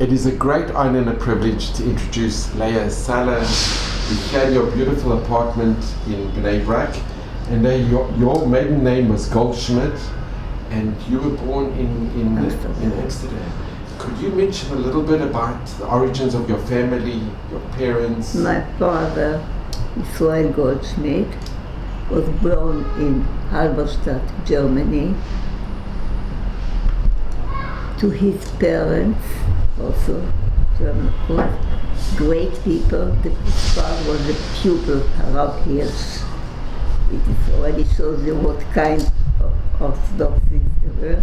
It is a great honor and a privilege to introduce Lea Saller. We share your beautiful apartment in Bnei Brak, and your maiden name was Goldschmidt, and you were born in Amsterdam. Could you mention a little bit about the origins of your family, your parents? My father, Israel Goldschmidt, was born in Halberstadt, Germany, to his parents, also German of course, great people. His father was a pupil of Harab Hirsch. It already shows you what kind of orthodoxies there were.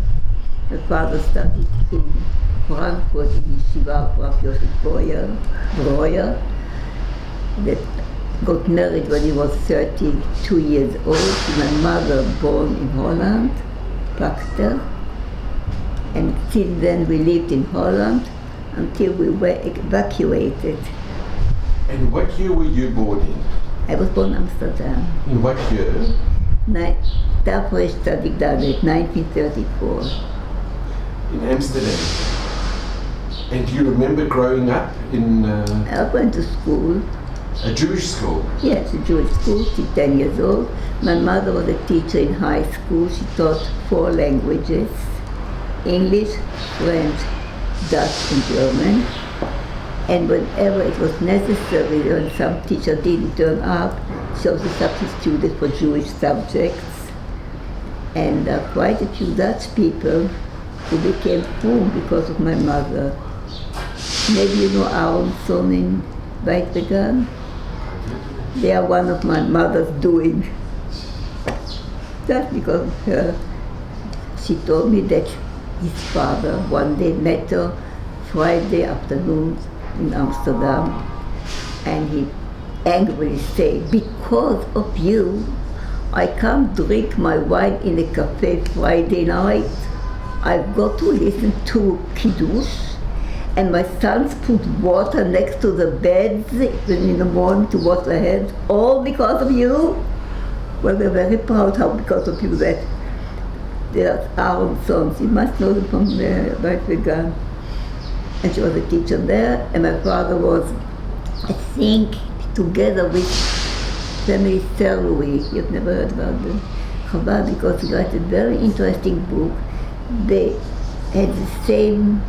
My father studied in Frankfurt in Yeshiva of Rav Yosef Breuer, that got married when he was 32 years old to my mother, born in Holland, Pachter. And since then we lived in Holland until we were evacuated. And what year were you born in? I was born in Amsterdam. In what year? Daarvoor studied ik daar in 1934. In Amsterdam. And do you remember growing up in... I went to school. A Jewish school? Yes, a Jewish school. She's 10 years old. My mother was a teacher in high school. She taught 4 languages: English, French, Dutch, and German. And whenever it was necessary, when some teacher didn't turn up, she also substituted for Jewish subjects. And quite a few Dutch people who became frum because of my mother. Maybe you know Aronson in Westerbrok. They are one of my mother's doing. Just because of her. She told me that his father one day met her Friday afternoon in Amsterdam, and he angrily said, "Because of you, I can't drink my wine in a cafe Friday night. I've got to listen to Kiddush, and my sons put water next to the beds in the morning to wash their hands, all because of you." Well, we're very proud how because of you that there's Aronson. You must know them from Westerbrok. And she was a teacher there, and my father was, I think, together with family Serui. You've never heard about them. Chabad, because he wrote a very interesting book. They had the same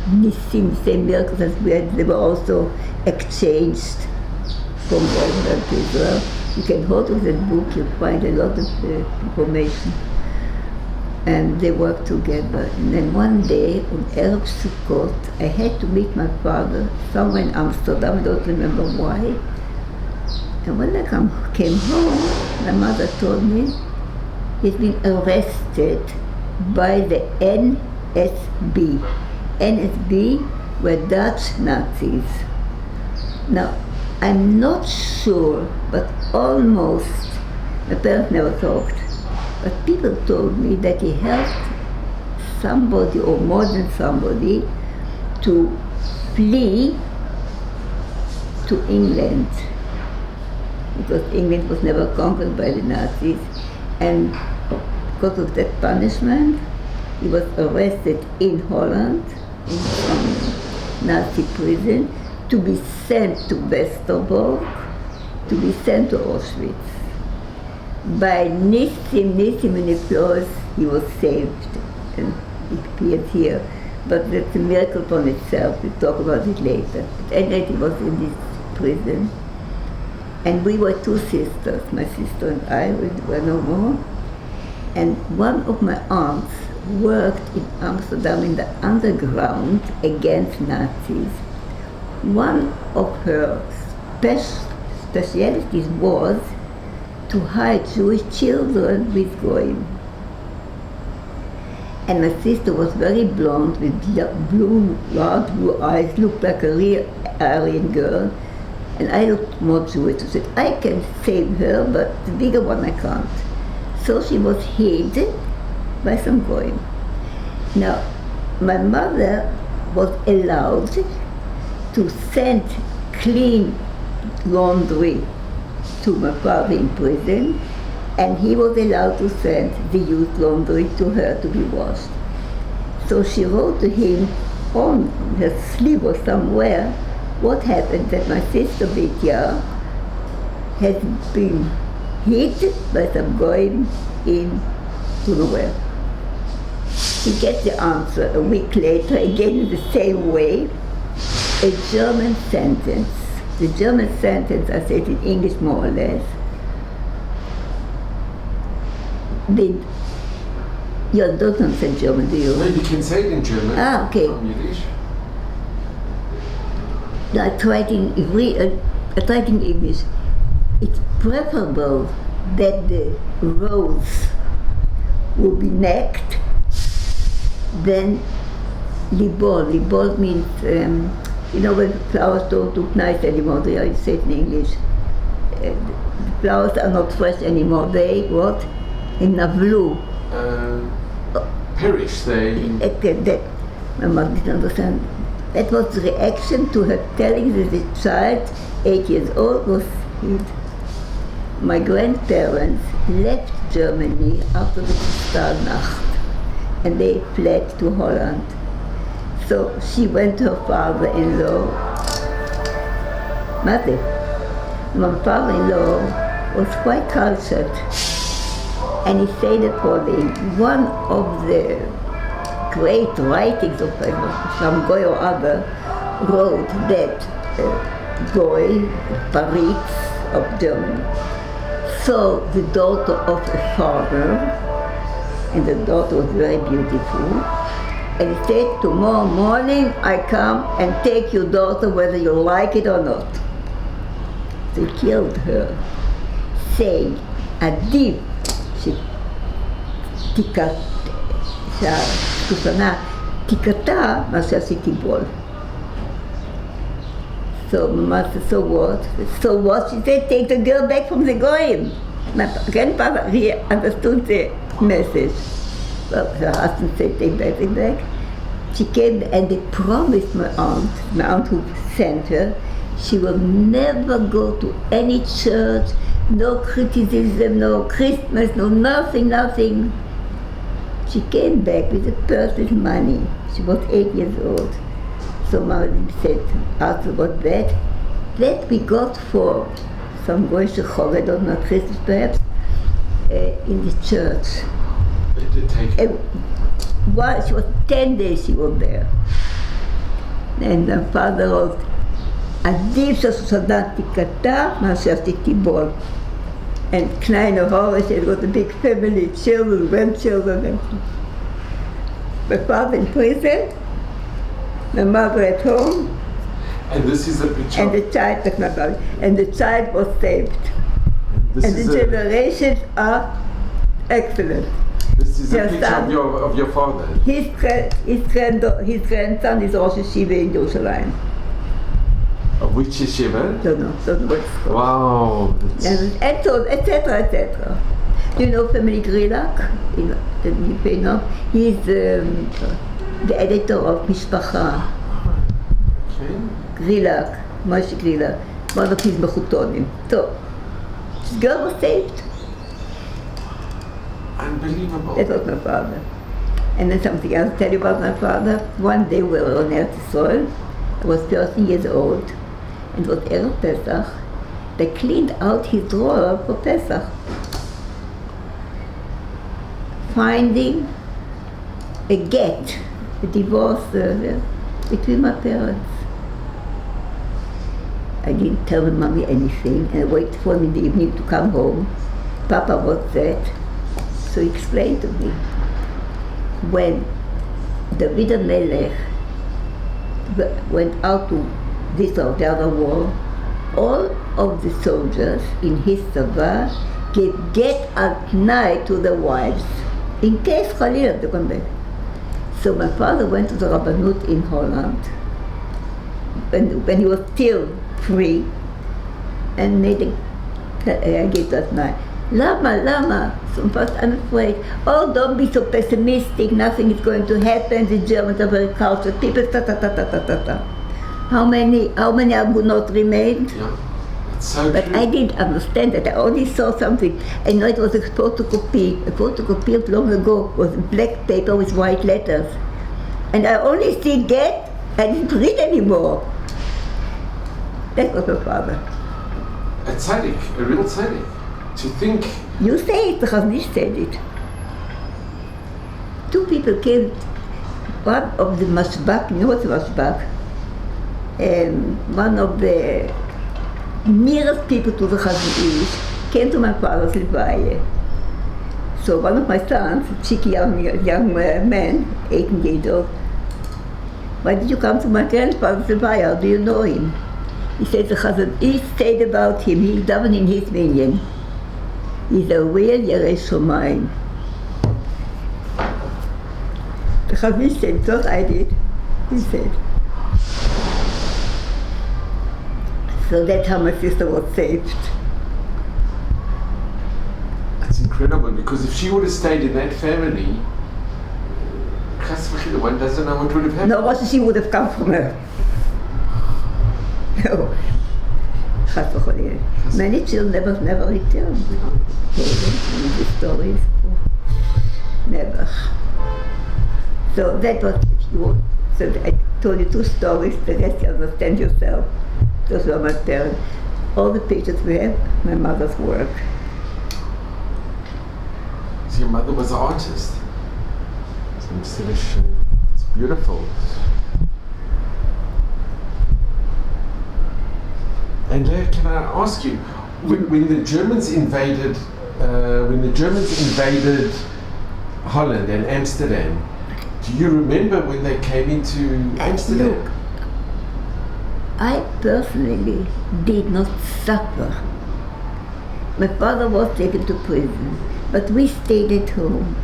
nissim, the same miracles as we had. They were also exchanged from Israel to Israel. You can hold with that book, you'll find a lot of information. And they worked together. And then one day, on Erev Sukkot, I had to meet my father somewhere in Amsterdam. I don't remember why. And when I came home, my mother told me he's been arrested by the NSB. NSB were Dutch Nazis. Now, I'm not sure, but almost, my parents never talked, but people told me that he helped somebody, or more than somebody, to flee to England, because England was never conquered by the Nazis, and because of that punishment, he was arrested in Holland, in some Nazi prison, to be sent to Westerbrok, to be sent to Auschwitz. By nissim and applause, he was saved, and it appears here. But that's a miracle upon itself. We'll talk about it later. At any rate, he was in this prison, and we were 2 sisters. My sister and I, we were no more. And one of my aunts worked in Amsterdam in the underground against Nazis. One of her specialties was to hide Jewish children with Goyim. And my sister was very blonde with large blue eyes, looked like a real Aryan girl. And I looked more Jewish. I said, I can save her, but the bigger one I can't. So she was hid by some Goyim. Now, my mother was allowed to send clean laundry to my father in prison, and he was allowed to send the used laundry to her to be washed. So she wrote to him on her sleeve or somewhere, what happened that my sister Vitya has been hit by some going in to nowhere. He gets the answer a week later, again in the same way, a German sentence. The German sentence, I say it in English more or less, you don't understand German, do you? No, you can say it in German. Ah, okay. From Yiddish. No, I tried in English. It's preferable that the rose will be necked than libol. Libol means, when flowers don't look nice anymore, I say it in English. The flowers are not fresh anymore. They, what? In Navlu. Perish, they... That, my mother didn't understand. That was the reaction to her telling that the child, 8 years old, was hit. My grandparents left Germany after the Kristallnacht and they fled to Holland. So she went to her father-in-law. Mother, my father-in-law was quite cultured, and he said the following: one of the great writings of some Goy or other wrote that Goy, Paris of Germany, saw the daughter of a father, and the daughter was very beautiful, and he said, tomorrow morning I come and take your daughter whether you like it or not. They killed her, saying, Adib, תיקתה מה שעשיתי בול. So Mama said, so what? So what? She said, take the girl back from the goyim. My grandfather, he understood the message. Well, her husband said, take it back. She came and they promised my aunt who sent her, she will never go to any church, no criticism, no Christmas, no nothing. She came back with a purse with money. She was 8 years old. So Mama said, asked about that. That we got for some Goy Shechov, I don't know, Christmas perhaps, in the church. They did take it. She was 10 days she was there. And my father wrote, עדיף שסודנתי קטע מאשר תיבול. And Kleiner Horus had got a big family, children, grandchildren. My father in prison, my mother at home. And this is a picture. And the child, and the child was saved. And the generations are excellent. This is a picture of your father. His grandson is Rosh Yeshiva in Jerusalem. Of which yeshiva? Don't know what it's called. Wow. And so, etc. Do you know family Grilak? He's the editor of Mishpacha. Okay. Grilak, Moshe Grilak, one of his mechutonim. So, this girl was saved. Unbelievable. That was my father. And then something else to tell you about my father. One day we were on Eretz Yisrael. I was 13 years old. And it was Erev Pesach. They cleaned out his drawer for Pesach. Finding a get, a divorce between my parents. I didn't tell my mommy anything, and I waited for him in the evening to come home. Papa was that. So he explained to me, when David HaMelech went out to this or the other war, all of the soldiers in his Sava gave get at night to their wives, in case Khalil to come back. So my father went to the Rabbanut in Holland, when he was still free, and made a get at night. Lama. So I'm afraid. Oh, don't be so pessimistic. Nothing is going to happen. The Germans are very cultured people. How many would not remain? Yeah, it's so But true. I didn't understand that. I only saw something. I know it was a photocopy. A photocopy of long ago was black paper with white letters. And I only see get I didn't read anymore. That was my father. A tzaddik, a real tzaddik. To think. You say it, Chaznish said it. Two people came, one of the mashbak, you know what's mashbak? One of the nearest people to the Chaznish came to my father's levaya. So one of my sons, cheeky young man, 18 years old, why did you come to my grandfather's levaya? How do you know him? He said the Chaznish said about him, he's down in his minion. He's a real Yerei Shomayim. The Chaznish said, what I did, he said. So that's how my sister was saved. That's incredible, because if she would have stayed in that family, one doesn't know what would have happened. No, what she would have come from her. No. Many children never returned. The stories. Never. So that was, if you want. So I told you two stories, the rest you understand yourself. Those were my parents. All the pictures we have, my mother's work. So your mother was an artist. It's beautiful. And can I ask you, when the Germans invaded Holland and Amsterdam, do you remember when they came into Amsterdam? Look, I personally did not suffer. My father was taken to prison, but we stayed at home.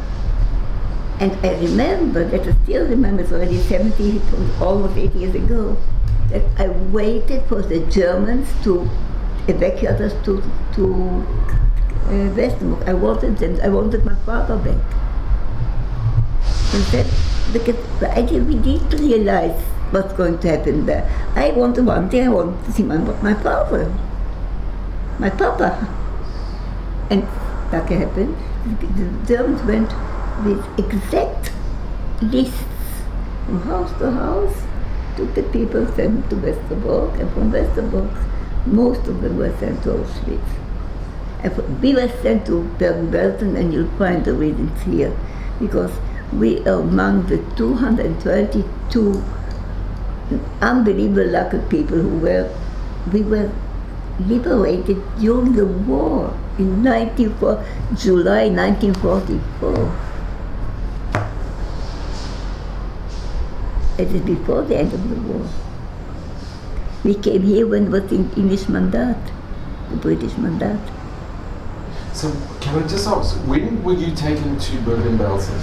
And I remember that I still remember, it's already 70, almost 80 years ago, that I waited for the Germans to evacuate us to Westerbrok. I wanted my father back. And that, because we didn't realize what's going to happen there. I wanted one day, I wanted to see my father, my papa. And that happened. The Germans went with exact lists from house to house, took the people, sent them to Westerbrok, and from Westerbrok, most of them were sent to Auschwitz. And we were sent to Bergen Belsen, and you'll find the reasons here, because we are among the 222 unbelievable lucky people we were liberated during the war in July 1944. It is before the end of the war. We came here when it was the English Mandat, the British Mandat. So can I just ask, when were you taken to Bergen Belsen?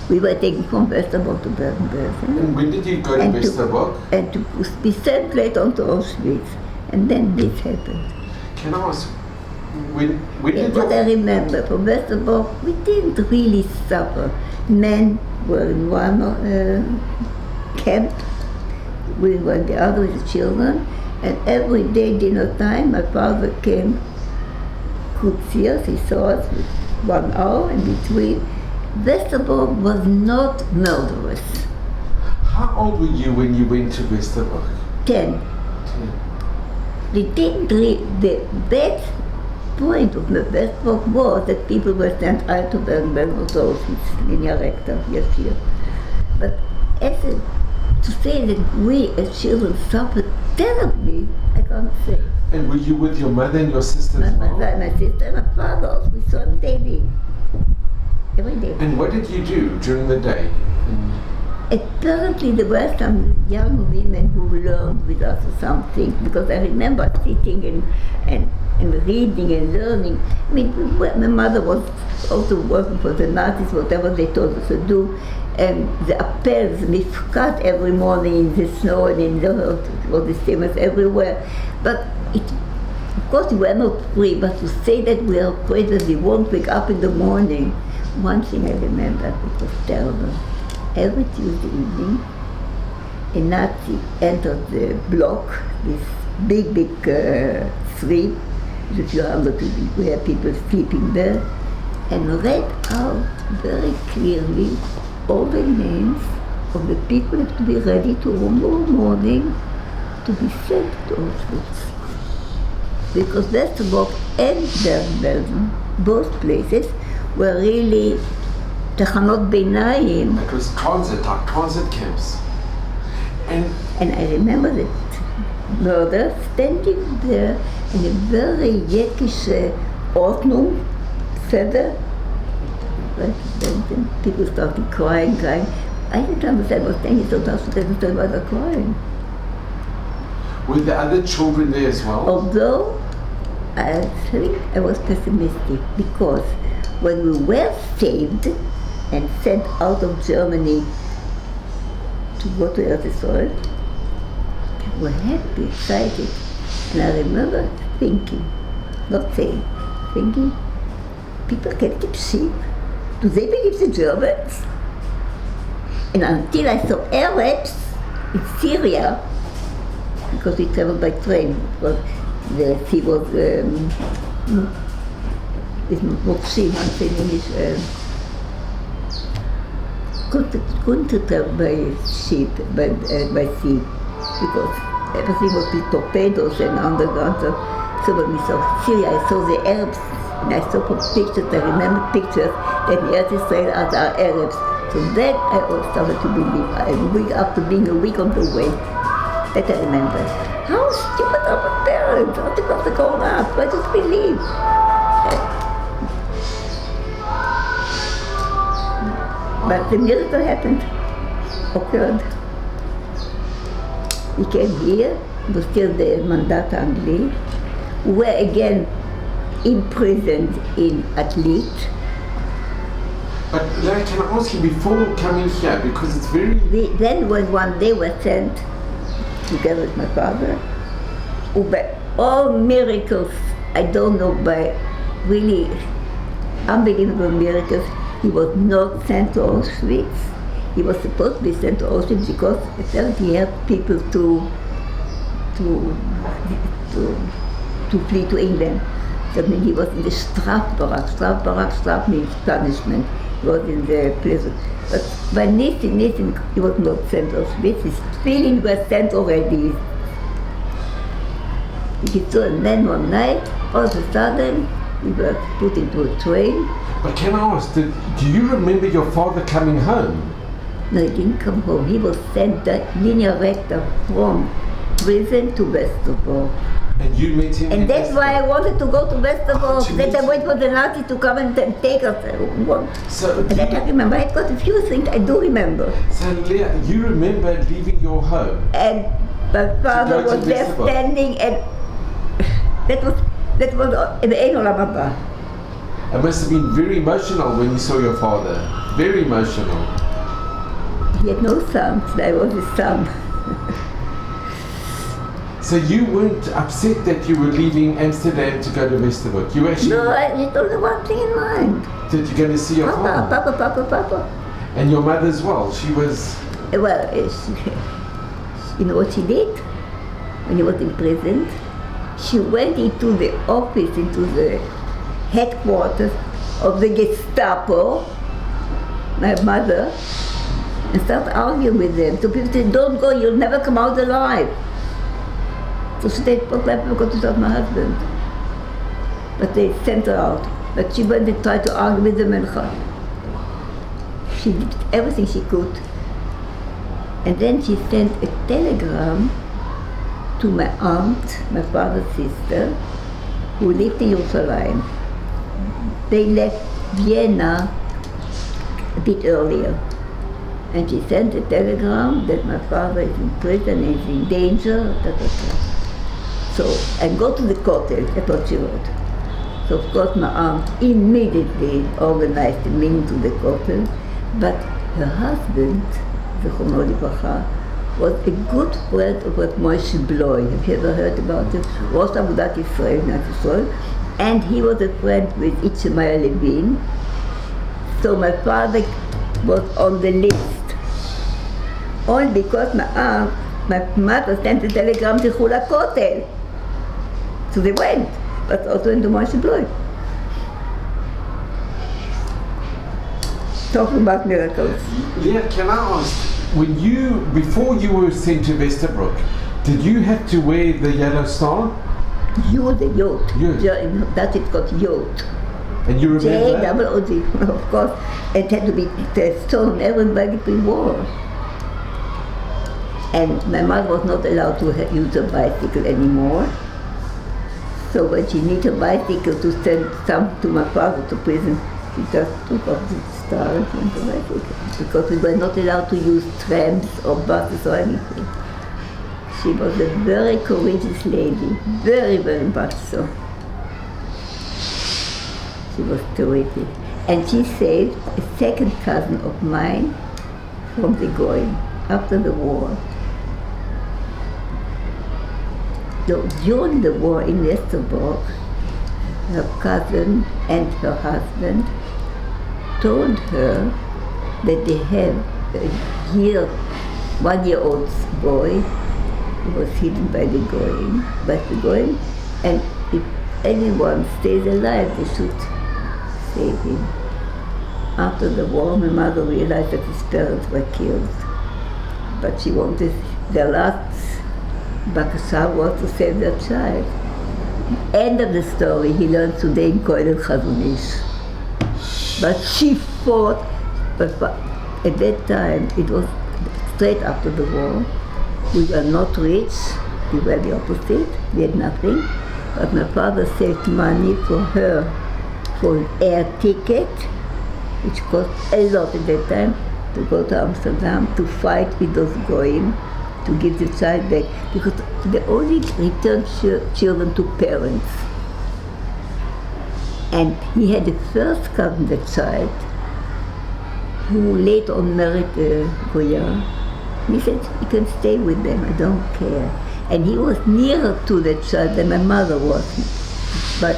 We were taken from Westerbrok to Bergen Belsen. And when did you go to Westerbrok? And to be sent later on to Auschwitz. And then this happened. Can I ask, when did what I remember, from Westerbrok, we didn't really suffer. Men were in one camp, we were in the other with the children, and every day dinner time my father came, could see us, he saw us with 1 hour in between. Westerbrok was not murderous. How old were you when you went to Westerbrok? 10. They didn't the bad point of the Westerbrok was that people were sent out to Bergen Belsen to Auschwitz, linear rector, yes, here. But to say that we as children suffered terribly, I can't say. And were you with your mother and your sisters? My sister and my father, we saw them daily, every day. And what did you do during the day? Apparently there were some young women who learned with us or something, because I remember sitting and reading and learning. I mean, my mother was also working for the Nazis, whatever they told us to do. And the appels, mifkat every morning in the snow and in the earth, was the same as everywhere. But of course we were not free, but to say that we are afraid that we won't wake up in the morning, one thing I remember, it was terrible. Every Tuesday evening, a Nazi entered the block, this big street, with a few hundred people, where people sleeping there, and read out very clearly all the names of the people have to be ready tomorrow morning to be sent to Auschwitz. Because Westerbrok and Bergen Belsen, both places, were really תחנות ביניים. It was transit camps. And I remember the murder standing there in a very Yiddische Ordnung, Seder. Then people started crying. I didn't understand what they don't understand why they're crying. Were there other children there as well? Although I think I was pessimistic, because when we were saved and sent out of Germany to go to Eretz Israel, we were happy, excited. And I remember thinking, not saying, thinking, people can keep sheep. Do they believe the Germans? And until I saw Arabs in Syria, because we traveled by train, because the sea was מוקשים, I say in English, couldn't travel by ship, by sea, because everything was with torpedoes and underground. So when we saw Syria, I saw the Arabs, and I saw from pictures, I remember pictures that the Eretz Israel are Arabs. So then I started to believe, after being a week on the way, that I remember. How stupid are my parents? How they got to grow up? I just believe. But the miracle occurred. We came here, it was still the Mandat Angli. We were again imprisoned in Athlete. But Lea, can I ask you, before coming here, because it's very... Then when one day we were sent together with my father, by all miracles, I don't know, by really unbelievable miracles, he was not sent to Auschwitz. He was supposed to be sent to Auschwitz because apparently he helped people to flee to England. That means he was in the Strafbarak. Straf means punishment. He was in the prison. But by Nissen, he was not sent to Auschwitz. His feelings were sent already. He saw a man one night, all of a sudden, we were put into a train. But can I ask, do you remember your father coming home? No, he didn't come home. He was sent linea recta from prison to Westerbrok. And you met him? And that's why I wanted to go to Westerbrok. That I wait for the Nazis to come and take us. So That I remember. I've got a few things I do remember. So Lea, you remember leaving your home? And my father was there standing, and that was in the Ein Olam Haba. It must have been very emotional when you saw your father. Very emotional. He had no sons. I was his son. So you weren't upset that you were leaving Amsterdam to go to Westerbrok? You actually... No, I had only one thing in mind. That you're going to see your father? Papa. And your mother as well? She was... Well, you know what she did? When he was in prison, she went into the office, into the headquarters of the Gestapo, my mother, and started arguing with them. So people said, don't go, you'll never come out alive. So she said, "Well, I've got to stop my husband." But they sent her out. But she went and tried to argue with them, and she did everything she could. And then she sent a telegram to my aunt, my father's sister, who lived in Jerusalem. They left Vienna a bit earlier. And she sent a telegram that my father is in prison, is in danger, So I go to the Kotel, that's what she wrote. So of course my aunt immediately organized a meeting to the Kotel, but her husband, Zichrono Livracha, was a good friend of Moshe Bloy. Have you ever heard about it? Rosh Agudat Israel, not Israel. And he was a friend with Itzhak Levin. So my father was on the list. Only because my mother sent a telegram to Chula Kotel. So they went, but also into Moshe Bloy. Talking about miracles. Lea, can I ask, Before you were sent to Westerbrok, did you have to wear the yellow star? The yacht. Yacht. That is called yacht. And you remember? J-double-O-T, of course. It had to be the stone everybody wore. And my mother was not allowed to use a bicycle anymore. So when she needed a bicycle to send some to my father to prison, she just took off the star and went to bicycle. Because we were not allowed to use trams or buses or anything. She was a very courageous lady, very, very much so. She was terrific. And she saved a second cousin of mine from the Goyim after the war. So during the war in Westerbrok, her cousin and her husband told her that they have a 1-year-old boy who was hidden by the Goyim, and if anyone stays alive, they should save him. After the war, my mother realized that his parents were killed, but she wanted their last bakasha was to save their child. End of the story. He learned today in Koilel Chazonish. But she fought. But at that time, it was straight after the war. We were not rich. We were the opposite. We had nothing. But my father saved money for her for an air ticket, which cost a lot at that time, to go to Amsterdam to fight with those goyim, to give the child back, because they only returned children to parents. And he had the first cousin, the child, who later on married Goya. He said, "You can stay with them, I don't care." And he was nearer to the child than my mother was. But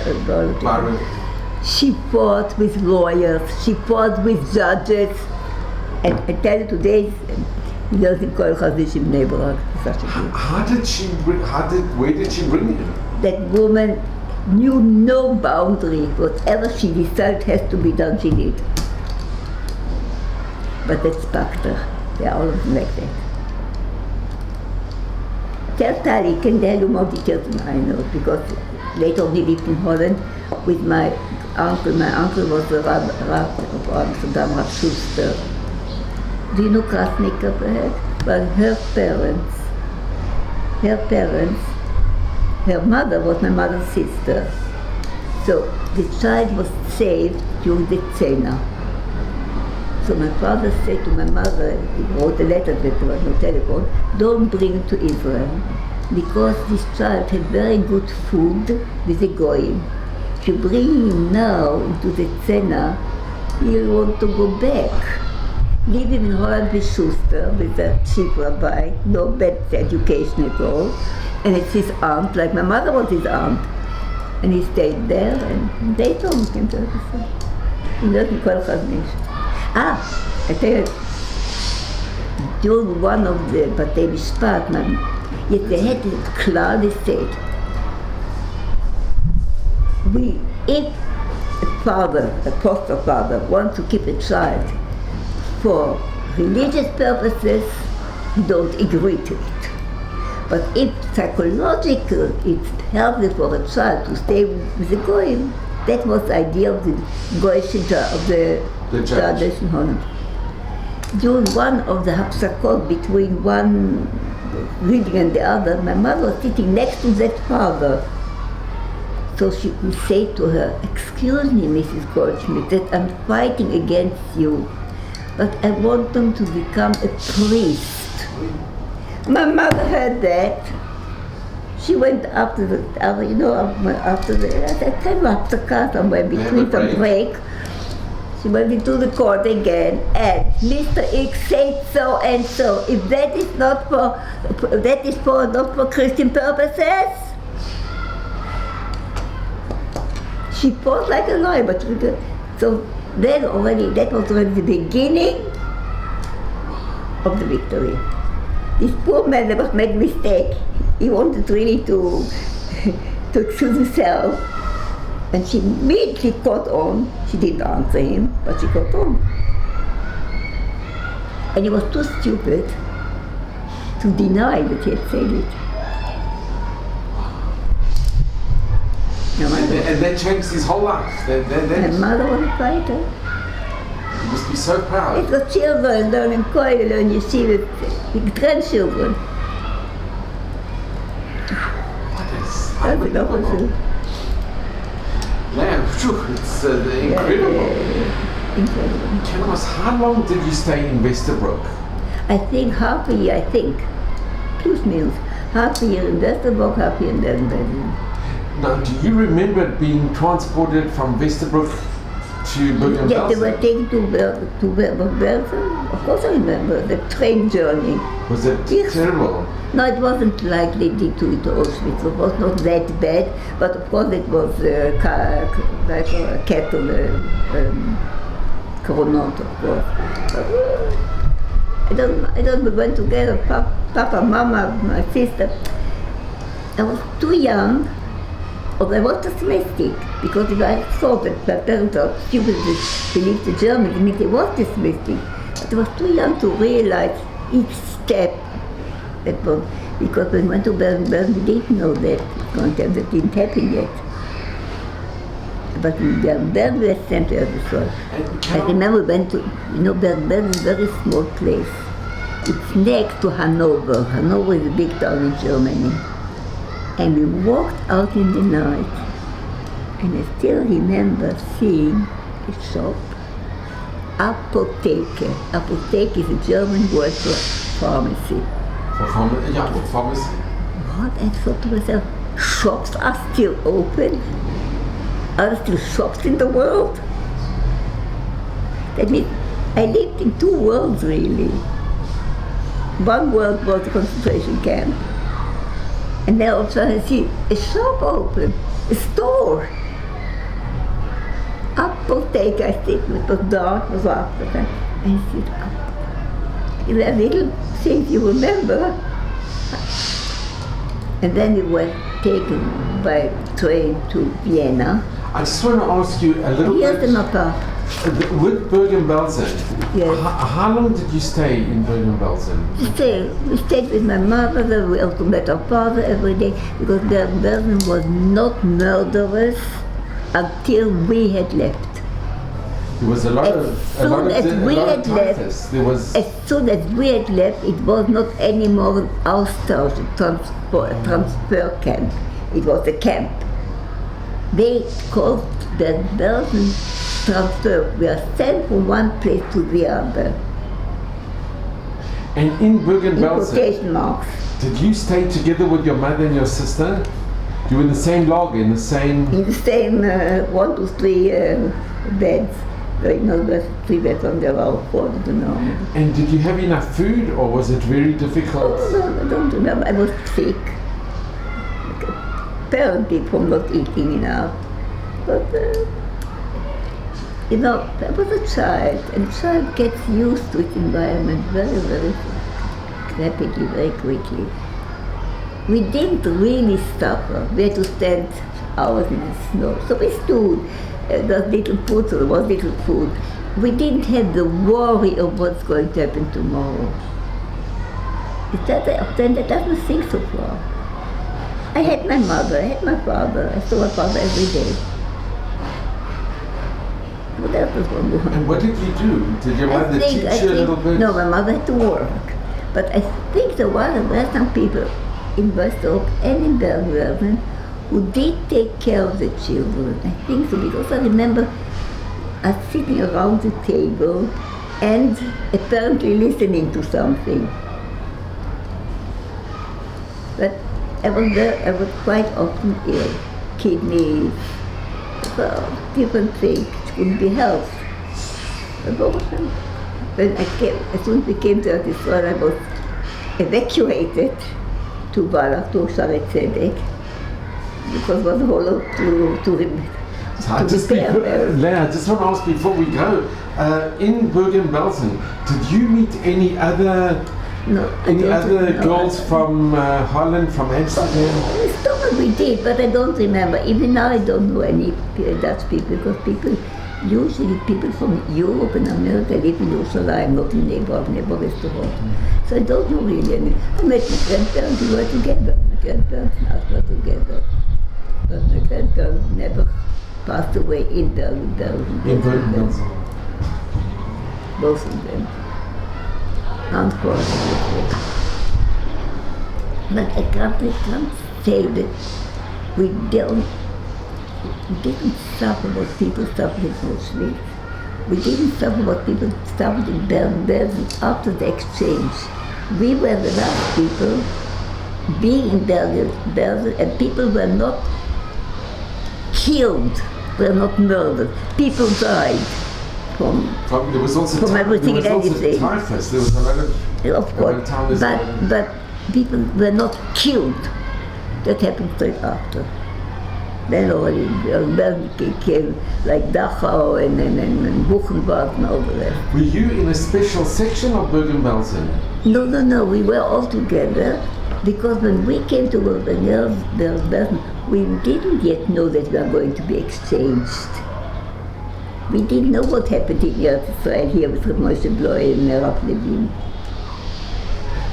she fought with lawyers, she fought with judges, and I tell you today, he doesn't call Chazishim Nebrak, such a good. Where did she bring him? That woman knew no boundary. Whatever she decided has to be done, she did. But that's Pakter. They are all of them like that. Tell Tali, can tell you more details than I know, because later on he lived in Holland with my uncle. My uncle was the Rab of Amsterdam, Rab Schuster. Do you know Krasnika perhaps? Well, her parents, her mother was my mother's sister. So the child was saved during the Tzena. So my father said to my mother, he wrote a letter that there was no telephone, don't bring him to Israel, because this child had very good food with the goyim. If you bring him now into the Tzena, he'll want to go back. Leave him in Holland with Schuster, with the chief rabbi, no bad education at all, and it's his aunt, like my mother was his aunt. And he stayed there, and they told him to Israel. He doesn't call Chaznish. I tell you, during one of the Batei Mishpat, yet they had to clearly said, if a father, a foster father, wants to keep a child for religious purposes, don't agree to it. But if psychological, it's healthy for a child to stay with the goyim, that was the idea of the goyish of the judges in Holland. During one of the hapsakot between one reading and the other, my mother was sitting next to that father. So she would say to her, "Excuse me, Mrs. Goldschmidt, that I'm fighting against you, but I want them to become a priest." My mother heard that. She went after the hapsakat somewhere between some break. She went into the court again, and Mr. X said so and so. If that is not for Christian purposes. She fought like a lion, but so then already that was already the beginning of the victory. This poor man never made a mistake. He wanted really to excuse himself. And she immediately caught on. She didn't answer him, but she caught on. And he was too stupid to deny that he had said it. And that changed his whole life. My mother was a fighter. You must be so proud. It was children learning Koil and you see with grandchildren. That is That's enough of it. Yeah, it's incredible. Incredible. Tell us, how long did you stay in Westerbrok? I think half a year, plus minus. Half a year in Westerbrok, half a year in Bergen Belsen. Now, do you remember being transported from Westerbrok to Bergen Belsen? Yeah, they were taken to Westerbrok Bergen. Of course I remember the train journey. Was it terrible? No, it wasn't like they did to Auschwitz. It was not that bad, but of course it was like a cattle, coronat, of course. I don't we went together, Papa, Mama, my sister. I was too young, or I was pessimistic, because if I thought that my parents are stupid to believe the Germans, it means I was pessimistic. But I was too young to realize each step. That was because when we went to Bergen, we didn't know that that didn't happen yet. But in Bergen, we were sent to everywhere. I remember we went to, Bergen is a very small place. It's next to Hanover. Hanover is a big town in Germany. And we walked out in the night, and I still remember seeing a shop, Apotheke. Apotheke is a German word for pharmacy. For pharmacy. What? I thought to myself, shops are still open? Are there still shops in the world? That means I lived in two worlds really. One world was a concentration camp. And then all of a sudden I see a shop open, a store. Apotheke, I think it was dark, it was after that. And I see the little things you remember. And then we were taken by train to Vienna. I just want to ask you a little Here's bit. the map. With Bergen Belsen, Yes. how long did you stay in Bergen Belsen? We stayed with my mother, we also met our father every day, because Bergen Belsen was not murderous until we had left. There was a lot of There was. As soon as we had left, it was not anymore an Austausch, a transfer camp. It was a camp. They called the Belgian transfer. We are sent from one place to the other. And in Bergen In Belsen, quotation marks. did you stay together with your mother and your sister? You were in the same log, in the same 1 to 3 beds. There's 3 beds on there, or 4, I don't know. And did you have enough food, or was it very difficult? Oh, no, I don't remember. I was sick. Apparently from not eating enough. But, I was a child, and a child gets used to its environment very, very rapidly, very quickly. We didn't really suffer. We had to stand hours in the snow. So we stood. There was little food, so there was little food. We didn't have the worry of what's going to happen tomorrow. Then I doesn't think so far. I had my mother, I had my father. I saw my father every day. Well, that was one more. And what did you do? Did your mother teach you a little bit? No, my mother had to work. But I think there were some people in Westerbrok and in Bergen Belsen who did take care of the children. I think so, because I remember us sitting around the table and apparently listening to something. But I was quite often ill. Kidneys, different things couldn't be helped. As soon as we came to Israel, I was evacuated to Balak, to Sharet Tzedek, because it was a whole lot to repair. Lea, I just want to ask before we go, in Bergen Belsen, did you meet any other girls from Holland, from Amsterdam? We did, but I don't remember. Even now I don't know any Dutch people, because people usually people from Europe and America live in Jerusalem, not in Westerbrok. So I don't know really any. I met my grandparents, we were together. My grandparents and us were together. But my grandparents never passed away in Belgium. Both of them. Unfortunately. But I can't say that we didn't suffer what people suffered in Auschwitz. We didn't suffer what people suffered in Belgium after the exchange. We were the last people being in Belgium, and people were not killed, were not murdered. People died from there was also everything and anything. Typhus. There was a lot of course, but people were not killed. That happened straight after. Then already Belgium came like Dachau and Buchenwald and all the rest. Were you in a special section of Bergen Belsen? No, we were all together because when we came to Bergen Belsen, we didn't yet know that we were going to be exchanged. We didn't know what happened in Israel here with Moshe Bloy and Rav Levin.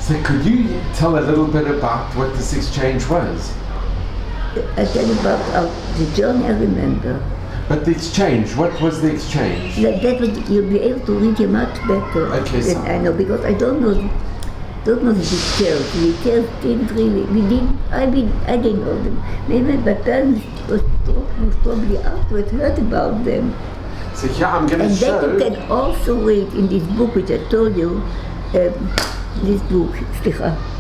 So could you tell a little bit about what this exchange was? I tell you about the journey, I remember. But the exchange, what was the exchange? That was, you'll be able to read it much better than I know, because I don't know the details. The details didn't really, I didn't know them. Maybe my parents was probably afterwards heard about them. So here I'm going to show... And then you can also read in this book which I told you, this book,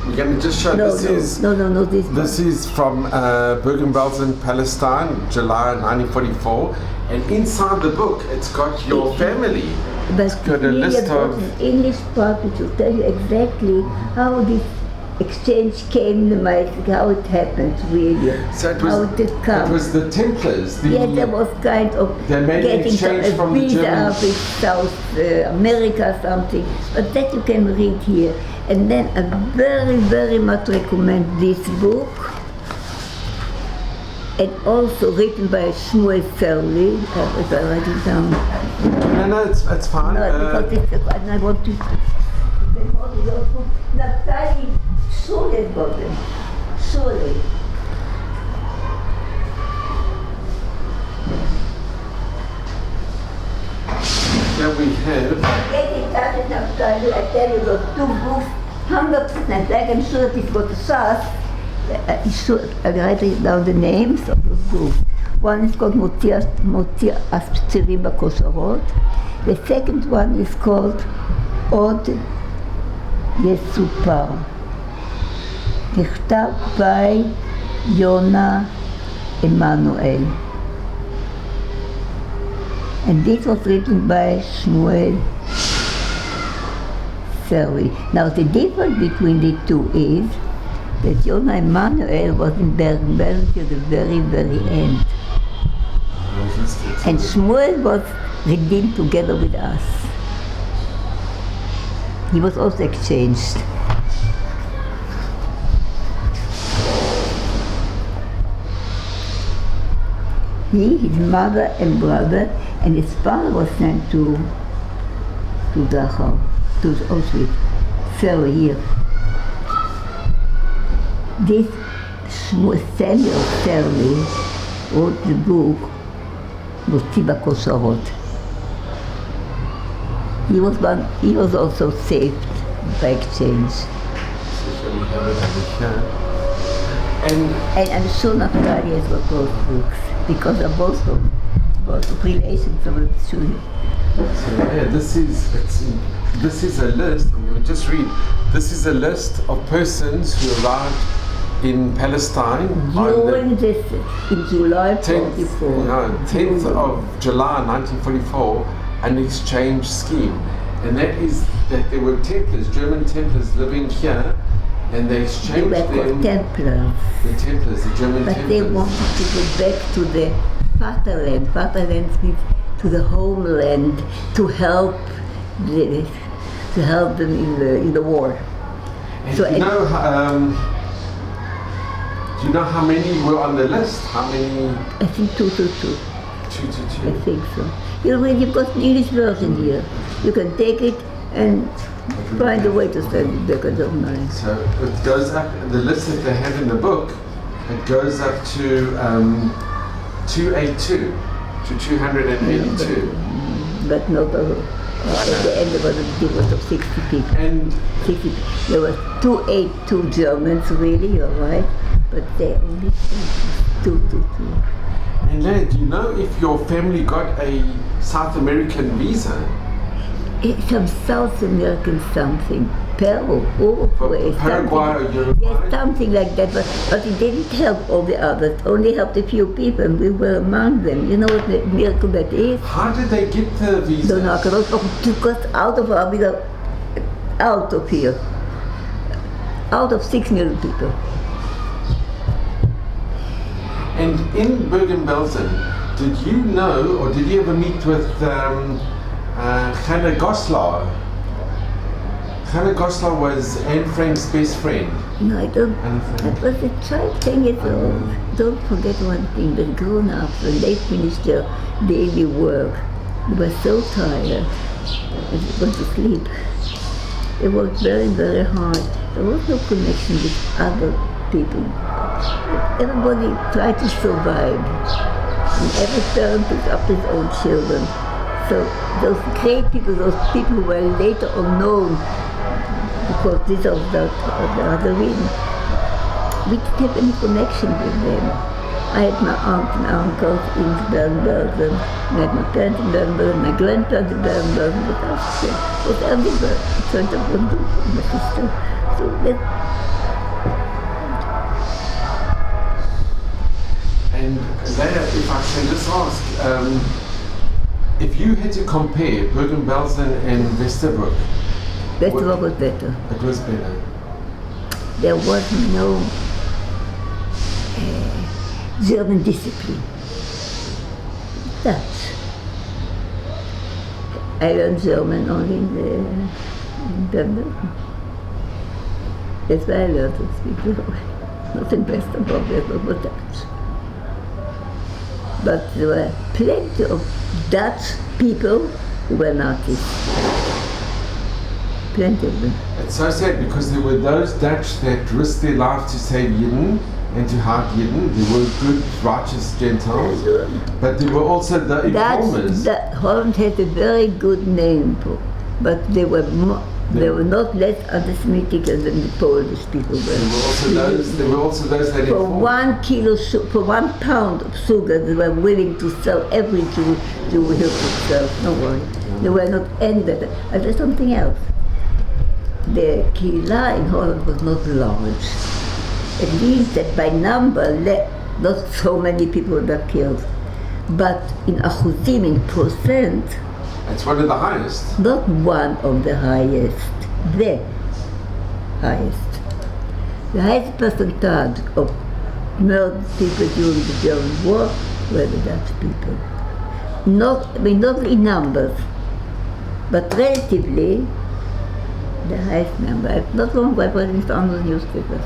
I'm going to just show this is from Bergen Belsen, Palestine, July 1944, and inside the book it's got your family. It's got a list of... an English part which will tell you exactly how this exchange came, how it happened really. So it was the Templars. Yes, there was kind of getting a visa with South America something, but that you can read here. And then I very, very much recommend this book, and also written by Shmuel Serli. If I write it down. No, it's fine. No, because and I want to. Naftali Schule's got them. Schule. Here we have... Get in touch with Naftali. I tell you those two books, 100%. Like I'm sure that it's got a sauce. I write down the names of those books. One is called Motzi Astsirim Bakosharot. The second one is called Od Yesupar. נכתב by Yona Emanuel. And this was written by Shmuel Serli. Now the difference between the two is that Yona Emanuel was in Bergen Belsen till the very, very end. And Shmuel was redeemed together with us. He was also exchanged. He, his mother and brother, and his father was sent to Dachau, to Auschwitz. So here, this Samuel Serli wrote the book Motzi Bakosharot. He was also saved by exchange. And I'm sure Naftali has got both books, because they're both relations of the student. So yeah, this is a list. I'm going to just read. This is a list of persons who arrived in Palestine in July 44. 10th of July 1944, an exchange scheme, and that is that there were Templars, German Templars living here, and they exchanged them. Templars. The Templars, the German Templars. But they wanted to go back to the fatherland. Fatherland means to the homeland, to help them in the war. And so do you know how many were on the list? How many? I think two. I think so. You've got an English version here. You can take it and find a way to send it back, I don't mind. So it goes up, the list that they have in the book, it goes up to 282 to 282. But not at the end there was a difference of 60 people. And 60. There were 282 Germans, really, you're right, but they only sent 222. And Lea, do you know if your family got a South American visa? It's some South American something, Peru, Uruguay, Paraguay or Uruguay? Yes, something like that, but it didn't help all the others, only helped a few people, and we were among them. You know what the miracle that is? How did they get the visa? Don't know, took us out of here, out of 6 million people. And in Bergen Belsen, did you know, or did you ever meet with Hannah Goslar? Hannah Goslar was Anne Frank's best friend. No, I don't. I was a child 10 years old. Don't forget one thing, the grown-ups, when they finished their daily work, they were so tired and they went to sleep. They worked very, very hard. There was no connection with other people. Everybody tried to survive. And every parent picked up his own children. So those great people, those people who were later unknown because this or that or the other reason, we didn't have any connection with them. I had my aunt and uncles in Bergen Belsen, I had my parents in Bergen Belsen, my grandparents in Bergen Belsen, but I was everywhere. It turned out one my sister. So that. And Lea, if I can just ask, if you had to compare Bergen Belsen and Westerbrok, Westerbrok was better. It was better. There was no German discipline. Dutch. I learned German only in Bergen Belsen. That's why I learned to speak German. Not in Westerbrok, Westerbrok was Dutch. But there were plenty of Dutch people who were Nazis. Plenty of them. It's so sad because there were those Dutch that risked their lives to save Yidden and to hide Yidden. There were good, righteous Gentiles, but there were also the informers. Holland had a very good name, but they were not less anti-Semitic than the Polish people were. There were also those that for 1 pound of sugar, they were willing to sell every Jew here to sell. No worry. There were not any better. And there's something else. The Kehillah in Holland was not large. It means that by number, not so many people were killed. But in Achuzim, in percent, it's one of the highest. Not one of the highest, the highest. The highest percentage of murdered people during the German war were the Dutch people. Not in numbers, but relatively the highest number. Not long ago I was in some of the newspapers.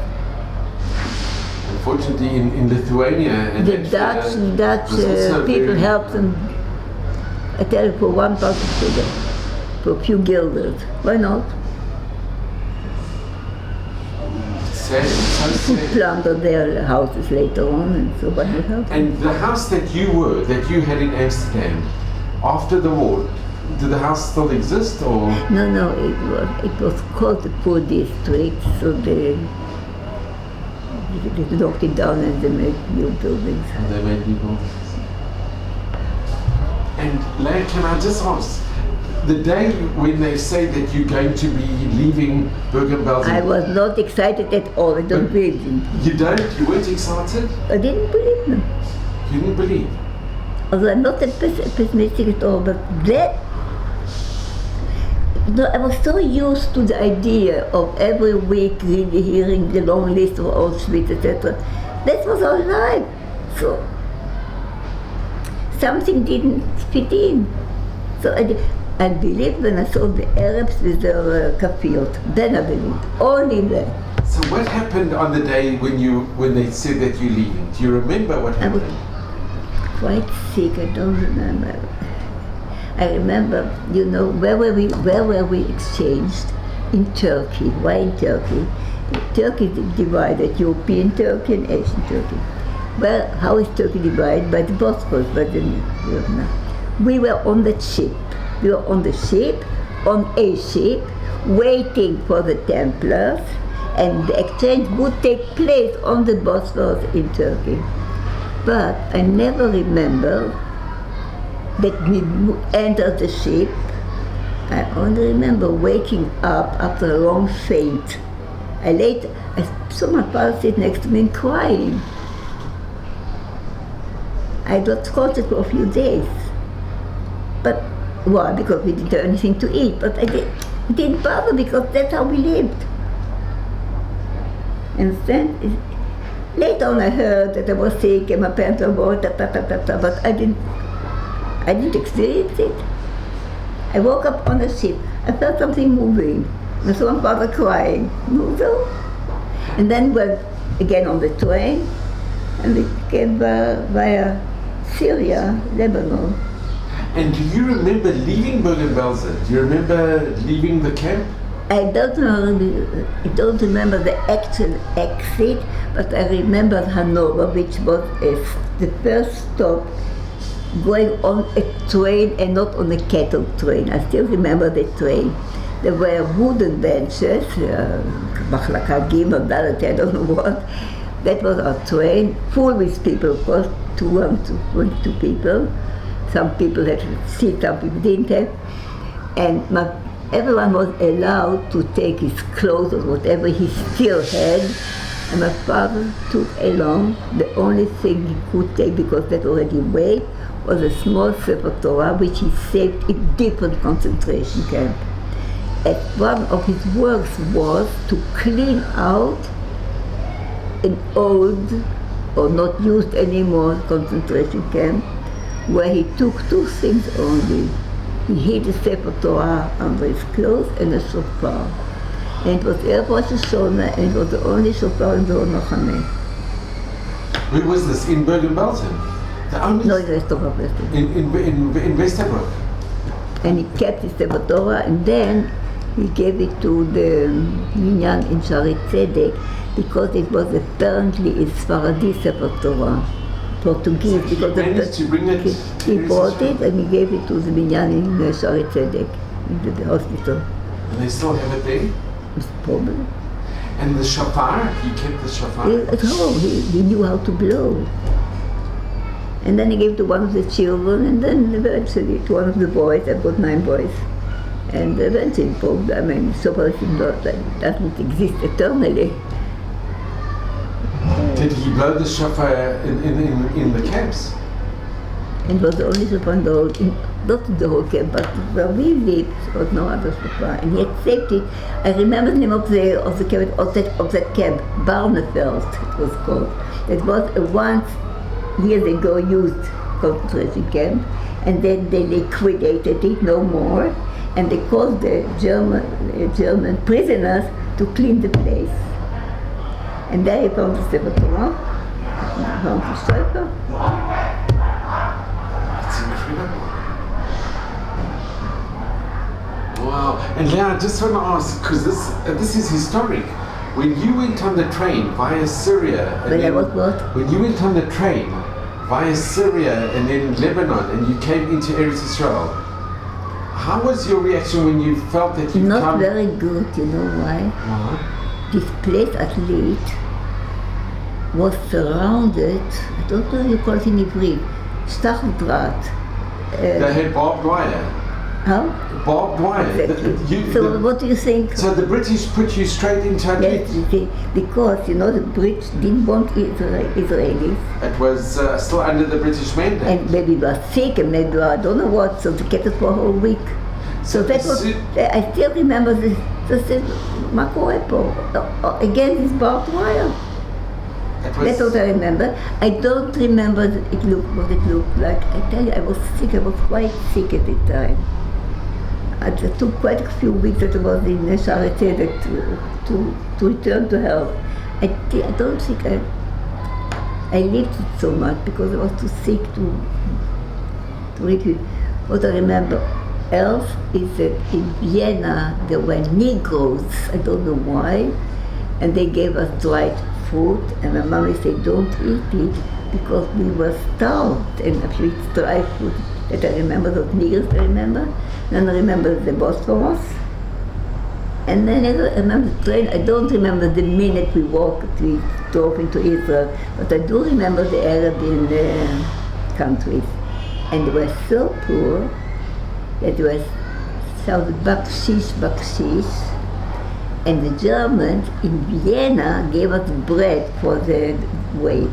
Unfortunately, in Lithuania and the Dutch people helped them. I tell you, for 1 pound of sugar, for a few guilders. Why not? Sad, so sad. Plunder their houses later on, and so what would happen? And the house that you had in Amsterdam, after the war, did the house still exist, or? No, it was called the poor district, so they knocked it down and they made new buildings. And they made new buildings. And Lea, can I just ask, the day when they say that you're going to be leaving Bergen Belsen, I was not excited at all. I don't believe them. You weren't excited? I didn't believe them. You didn't believe? Although I'm not that pessimistic at all, but that, I was so used to the idea of every week really hearing the long list of Auschwitz, etc. That was our life. So something didn't fit in. So I believed when I saw the Arabs with their kafiot. Then I believed. Only then. So what happened on the day when they said that you're leaving? Do you remember what happened? quite sick. I don't remember. I remember, where were we exchanged? In Turkey. Why in Turkey? Turkey is divided, European Turkey and Asian Turkey. Well, how is Turkey divided? By the Bosphorus, we were on the ship. We were on the ship, on a ship, waiting for the Templars, and the exchange would take place on the Bosphorus in Turkey. But I never remember that we entered the ship. I only remember waking up after a long faint. I saw my father sit next to me and crying. I got conscious for a few days. But why? Because we didn't have anything to eat. But it didn't bother because that's how we lived. And then later on I heard that I was sick and my parents were born, but I didn't experience it. I woke up on the ship. I felt something moving. I saw my father crying. And then we were again on the train, and we came via Syria, Lebanon. And do you remember leaving Bergen Belsen? Do you remember leaving the camp? I don't remember the actual exit, but I remember Hanover, which was the first stop going on a train and not on a cattle train. I still remember the train. There were wooden benches, Machlaka Gimel, Dalet, I don't know what. That was our train, full with people, of course, 22 people. Some people had seats, some people didn't have. And everyone was allowed to take his clothes or whatever he still had. And my father took along the only thing he could take, because that already weighed, was a small Sefer Torah which he saved in different concentration camps. And one of his works was to clean out an old or not used anymore concentration camp, where he took two things only. He hid a Sefer Torah under his clothes and a shofar. And it was Erev Rosh Hashanah, and it was the only shofar in the Onochaneh. Where was this? In Bergen Belsen? No, in Westerbrok Bergen. In Westerbrok. And he kept his Sefer Torah, and then he gave it to the Minyan in Shari Tzedek, because it was apparently a Sfaradi Sefer Torah, Portuguese. So he managed to bring it. He bought it and he gave it to the Minyan in Shari Tzedek, in the hospital. And they still have it there? Probably. And the shofar? He kept the shofar? At home, he knew how to blow. And then he gave to one of the children, and then eventually to one of the boys. I've got 9 boys. And eventually, so far it doesn't exist eternally. Did he blow the shofar in the camps? It was the only shofar in the whole, not in the whole camp, but where we lived, there was no other shofar. And he had saved it. I remember the name of the camp, of that camp, Barneveld it was called. It was a once years ago used concentration camp, and then they liquidated it, no more, and they called the German prisoners to clean the place. And there he found the Sefer Torah, found the Sefer. It's incredible. Wow. And Lea, I just want to ask, because this is historic. When you went on the train via Syria, When you went on the train via Syria and then Lebanon, and you came into Eretz Israel, how was your reaction when you felt that you Not very good, you know why? Why? This place at Leith was surrounded, I don't know how you call it in Hebrew, Stacheldraht. They had barbed wire. How? Barbed wire. Exactly. What do you think? So the British put you straight into Yes, because the British didn't want Israelis. It was still under the British mandate. And maybe we were sick, and maybe I don't know what, so they kept us for a whole week. So that was, I still remember this מה קורה פה? Again, this barbed wire. That's what I remember. I don't remember what it looked like. I tell you, I was sick. I was quite sick at the time. It took quite a few weeks that I was in Shari Tzedek to return to health. I don't think I lived it so much because I was too sick to read it. What I remember else is that in Vienna there were Negroes, I don't know why, and they gave us dried fruit, and my mommy said, don't eat it, because we were starved, and if you eat dry food, that I remember those Negroes, I remember, and I remember the Bosphorus, and then I remember the train. I don't remember the minute we drove into Israel, but I do remember the Arabian countries, and they were so poor that it was shouted bakshish, and the Germans in Vienna gave us bread for the way.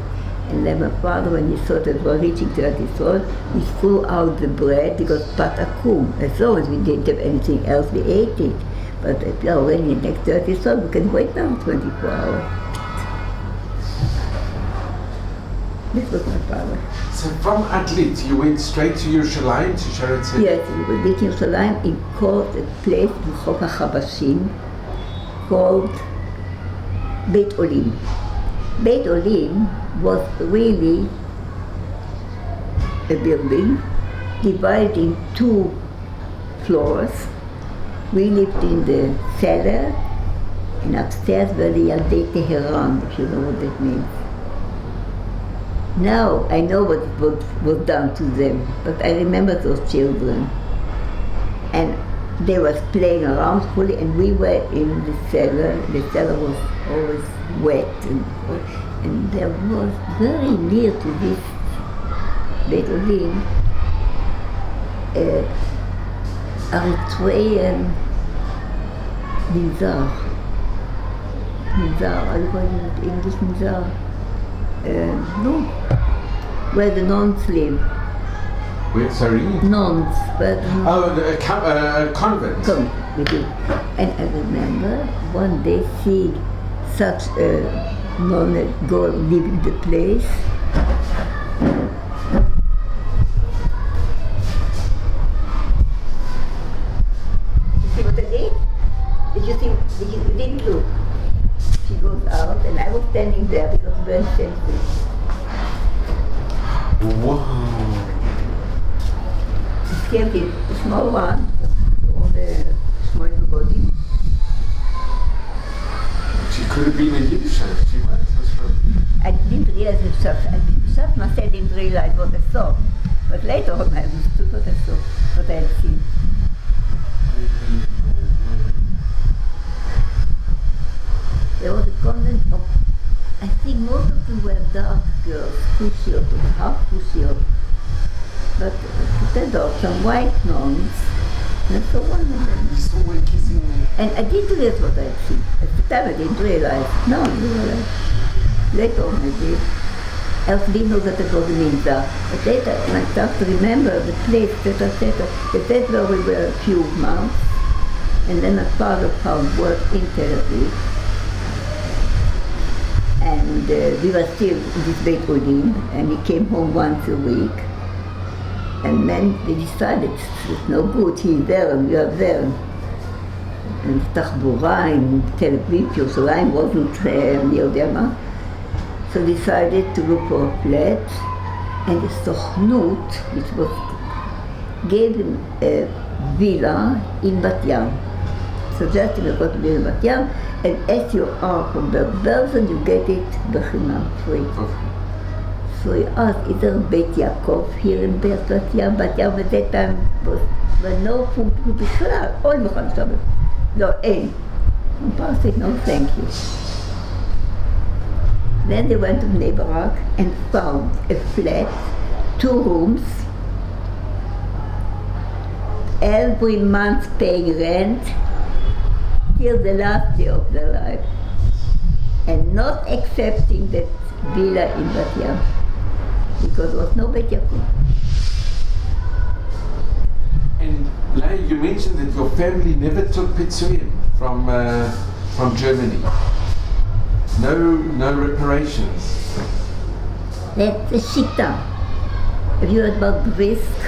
And then my father, when he thought that we were reaching to his road, he threw out the bread because patakum. As long as we didn't have anything else, we ate it. But if we are already in the next 30 so we can wait now 24 hours. This was my father. So from Atlit, you went straight to Yerushalayim, to Sharet Tzedek? Yes, we went to Yerushalayim. He called a place in Chok HaChabashim called Beit Olim. Beit Olim was really a building divided in 2 floors. We lived in the cellar, and upstairs were the Yaldei Tehran, if you know what that means. Now I know what was done to them, but I remember those children. And they were playing around fully, and we were in the cellar. The cellar was always wet, and there was very near to this Beit Olim Eritrean Minzar, how do you call it in English, Minzar? No, where the nuns live. Where, sorry? Nuns, but a convent. We did. And I remember one day seeing such a nun go leaving the place. You see what I did? You didn't look. She goes out, and I was standing there because we weren't standing. Wow. She came in, the small one, on the small body. She could have been a Yiddishite. She might have. I didn't realize it myself. I didn't realize what I saw. But later on I understood what I saw, what I had seen. There was a convent of, I think most of them were dark girls, Kushiyot, or half Kushiyot. But there were some white nuns, and I saw one of them. You saw one kissing me. And I didn't realize what I had seen. At the time I didn't realize. No, I didn't realize. Later on I did. I also didn't know that it was a Minzah. But later, when I started to remember the place, etc., the place where we were a few months, and then my father found work in Tel Aviv. And we were still in this Beit Olim, and he came home once a week. And then they decided it's no good, he's there and we are there. And Tachbura in Tel Aviv, Yerushalayim wasn't near them. So decided to look for a flat, and the Sochnut, which was, gave him a villa in Bat Yam. Suggested him to be in Bat Yam, and as you are from Bergen Belsen, you get it b'chinam, free. So he asked, is there a Beit Yaakov here in Bat Yam? Bat Yam at that time was no food בכלל, עוד בכלל שם. לא, אין. Papa said, no, thank you. Then they went to Bnei Barak and found a flat, 2 rooms, every month paying rent till the last day of their life, and not accepting that villa in Bat Yam because there was no Beit Yaakov. And Lea, you mentioned that your family never took Pitzuyim from Germany. No reparations. That's a shita. Have you heard about brisk?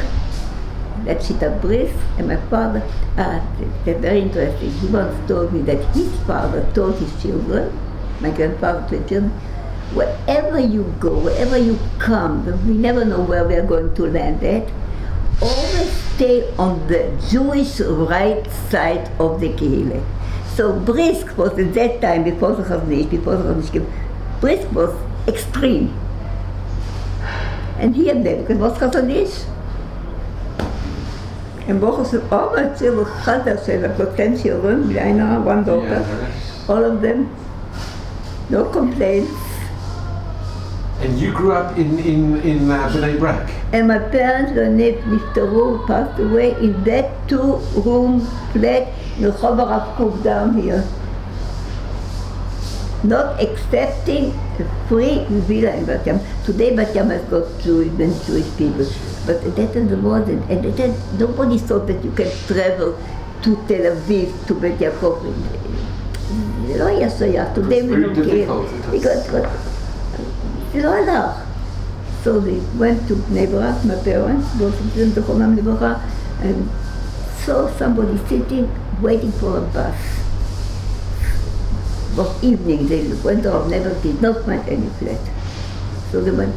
That's shita brisk. And my father, that's very interesting. He once told me that his father told his children, my grandfather told his children, wherever you go, wherever you come, we never know where we are going to land at, always stay on the Jewish right side of the Kehillah. So Brisk was at that time, before the Chazanish, Brisk was extreme. And here then, because it was Chazanish. And Baruch Hashem, all my children, I've got 10 children, one daughter, all of them, no complaints. And you grew up in Bnei Brak? And my parents were niftaru, passed away in that 2-room flat in the Rehov Rav Kook down here. Not accepting a free villa in Bat Yam. Today Bat Yam has got Jewish people. But that wasn't. And then nobody thought that you can travel to Tel Aviv, to Bet Yaakov. Today we don't care. Because so we went to Bnei Brak, my parents, both of them, Zechronam Livracha, and saw somebody sitting, waiting for a bus. But evening they went off, never did not find any flat. So they went,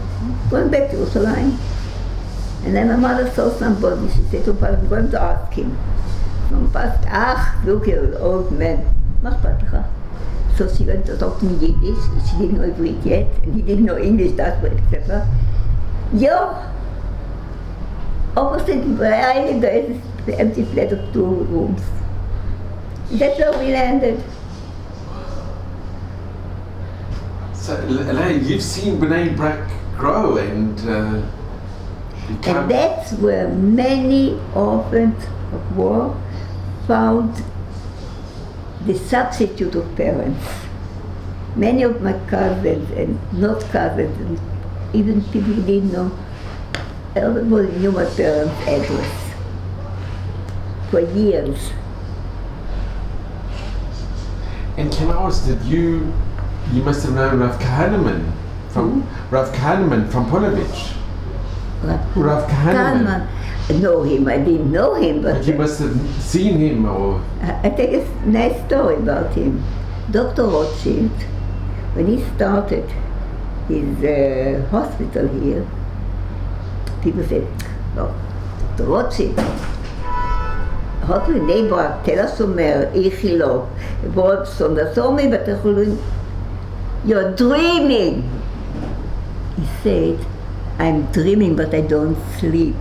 going back to Yerushalayim. And then my mother saw somebody, she said to Father, I'm going to ask him. So Pastor, look here, old man, mach Patcha. So she went to talk to me Yiddish, she didn't know Hebrew yet, and he didn't know English, that's what, etc. Yeah, opposite where there is the empty flat of 2 rooms. That's where we landed. So, Lea, you've seen Bnei Brak grow and become... And that's where many orphans of war found the substitute of parents. Many of my cousins and not cousins, and even people who didn't know, everybody knew my parents' address for years. And can I ask that you must have known Rav Kahneman from Polovitch. Rav Kahneman. I know him, I didn't know him, but you must have seen him, or... I think it's a nice story about him. Dr. Rothschild, when he started his hospital here, people said, oh, Dr. Rothschild, hospital in Bnei Brak, Tel HaShomer, Ichilov, Wolfson, there's so many Bate Cholim, you're dreaming! He said, I'm dreaming, but I don't sleep.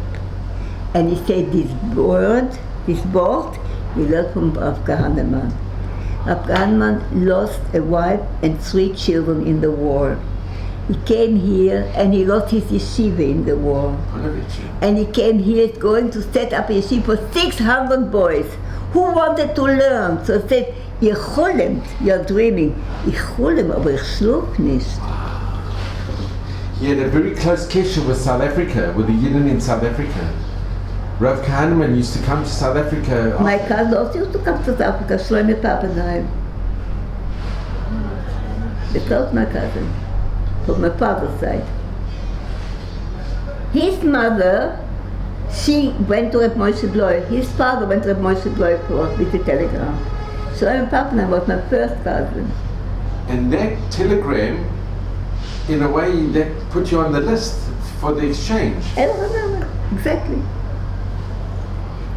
And he said this word, he learned from Rav Kahneman. Rav Kahneman lost a wife and 3 children in the war. He came here and he lost his yeshiva in the war. And he came here going to set up a yeshiva for 600 boys who wanted to learn. So he said, ihr cholemt, you're dreaming. Ich cholem, aber ich schlaf nicht. He had a very close connection with South Africa, with the Yidden in South Africa. Rav Kahneman used to come to South Africa. My cousin also used to come to South Africa, Shlomo Pappenheim. That's not my cousin, from my father's side. His mother, she went to Reb Moshe Bloy. His father went to Reb Moshe Bloy with the telegram. Shlomo Pappenheim was my first cousin. And that telegram, in a way, that put you on the list for the exchange. I don't remember, exactly.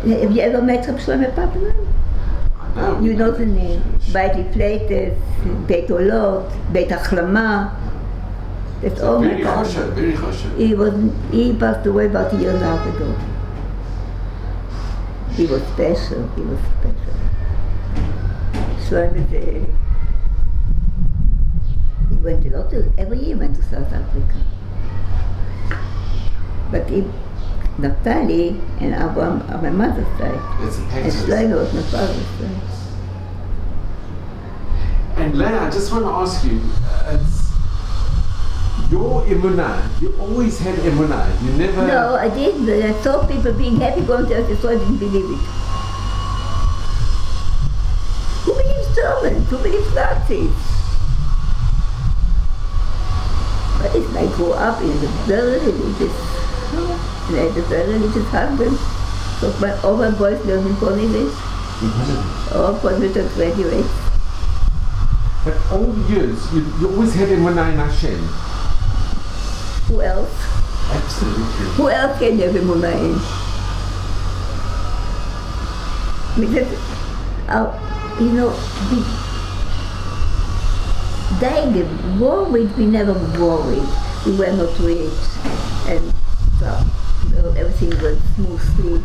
Have you ever met Reb Shlomo Pappenheim? No. You know the name. Beit Lifleites, Beit Olot, Beit Achlama. That's all my cousin. Very choshev. He passed away about a year and a half ago. He was special. Shlomo, he went a lot every year went to South Africa. But Naftali and Abraham are my mother's side. And Shlomo was my father's side. And Lea, I just want to ask you, your emunah, you always had emunah. You never... No, I didn't. But I saw people being happy going to church, so I didn't believe it. Who believes Germans? Who believes Nazis? But I grew up in a very religious... And I had a very religious husband. So all my boys learned in English. All boys graduates. But all the years, you always had Emunah in Hashem. Who else? Absolutely. Who else can you have Emunah in? Because, you know, worried, we never worried. We were not rich, and so, you know, everything went smoothly.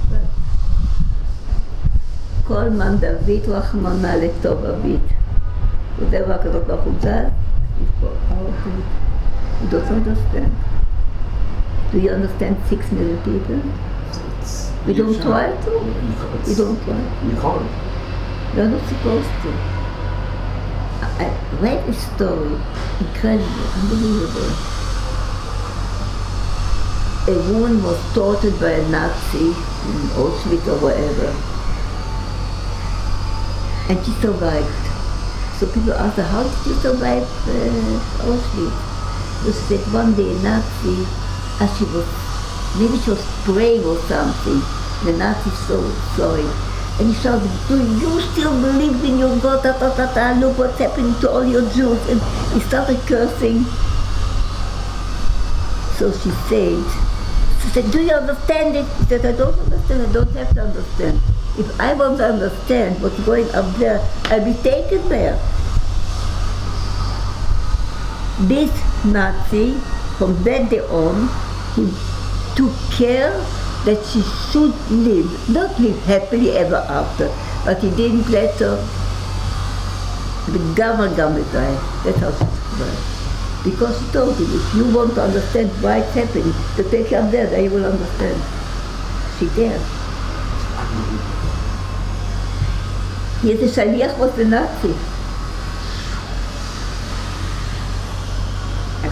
But כל מן דוד רחמנא לטוב אביד. Whatever הקדוש ברוך הוא does, is for our good. You don't understand. Do you understand 6 million people? We don't try to. We don't try. You can't. You're not supposed to. I read a story, incredible, unbelievable. A woman was tortured by a Nazi in Auschwitz or wherever, and she survived. So people asked her, how did you survive Auschwitz? She said one day a Nazi, as she was, maybe she was praying or something, the Nazi saw it. And he shouted, do you still believe in your God? Ta, ta, ta, ta, look what's happening to all your Jews. And he started cursing. So she said, do you understand it? He said, I don't understand, I don't have to understand. If I want to understand what's going up there, I'll be taken there. This Nazi, from that day on, he took care that she should live, not live happily ever after, but he didn't let her die. That's how she survived. Because he told him, if you want to understand why it's happening, to take her there, then you will understand. She did. Yet the Shaliach was the Nazi.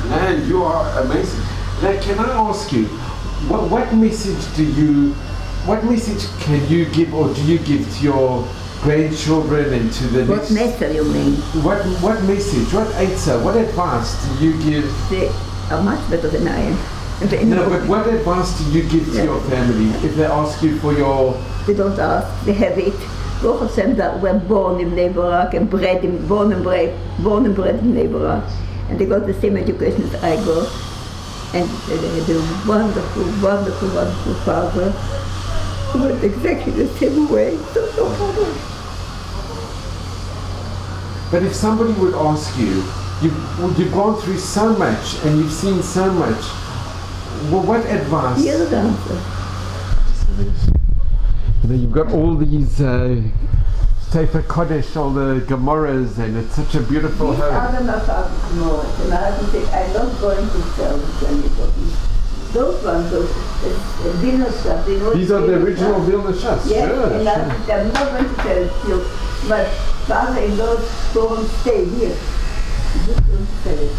Man, you are amazing. Now, can I ask you, what message can you give, or do you give to your grandchildren and to the next? What message you mean? What message, what answer, what advice do you give? They are much better than I am. No, but what advice do you give to your family if they ask you for your... They don't ask, they have it. Both of them that were born in Westerbrok and born and bred in Westerbrok. And they got the same education as I got. And they had a wonderful, wonderful, wonderful father who went exactly the same way, so no problem. But if somebody would ask you, you've gone through so much and you've seen so much, well, what advice? Here's the answer. You know, you've got all these Sefer Kodesh, all the Gemorahs, and it's such a beautiful home. These are not Gemorahs, and I have to say, I'm not going to sell them to anybody. Those ones, Vilna stuff. These are the original Vilna Shas. Yes, sure, and sure. I'm not going to sell it to you, but father-in-law won't stay here. I'm just going to sell it.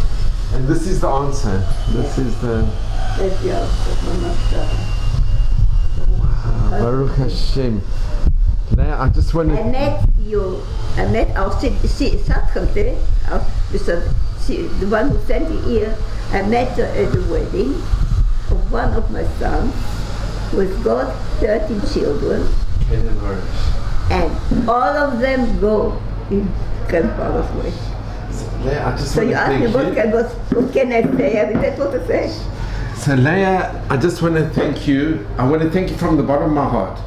And this is the answer. This is the... That's the answer, Mama. Wow, Baruch Hashem. Lea, I just want to... I met our Satkante, the one who sent me here. I met her at the wedding of one of my sons, who has got 13 children, and all of them go in grandfather's way. Lea, I just So you ask me what can I say? I mean, that's what I say. So Lea, I just want to thank you. I want to thank you from the bottom of my heart.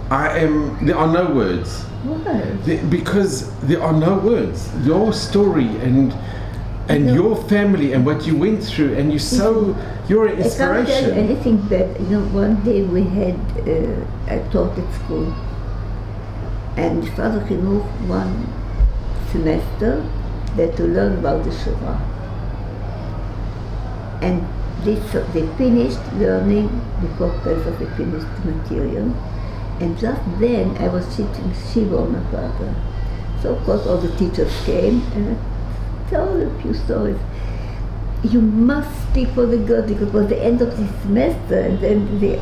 There are no words. Why? Because there are no words. Your story and your family and what you went through, and you're an inspiration. I can't tell you anything bad. You know, one day we had, I taught at school, and Father Chinuch, one semester, they had to learn about the Shoah. And they finished learning before Pesach, they finished the material. And just then I was sitting Shiva on my father. So of course all the teachers came and I told a few stories. You must speak for the God, because it was the end of the semester, and then they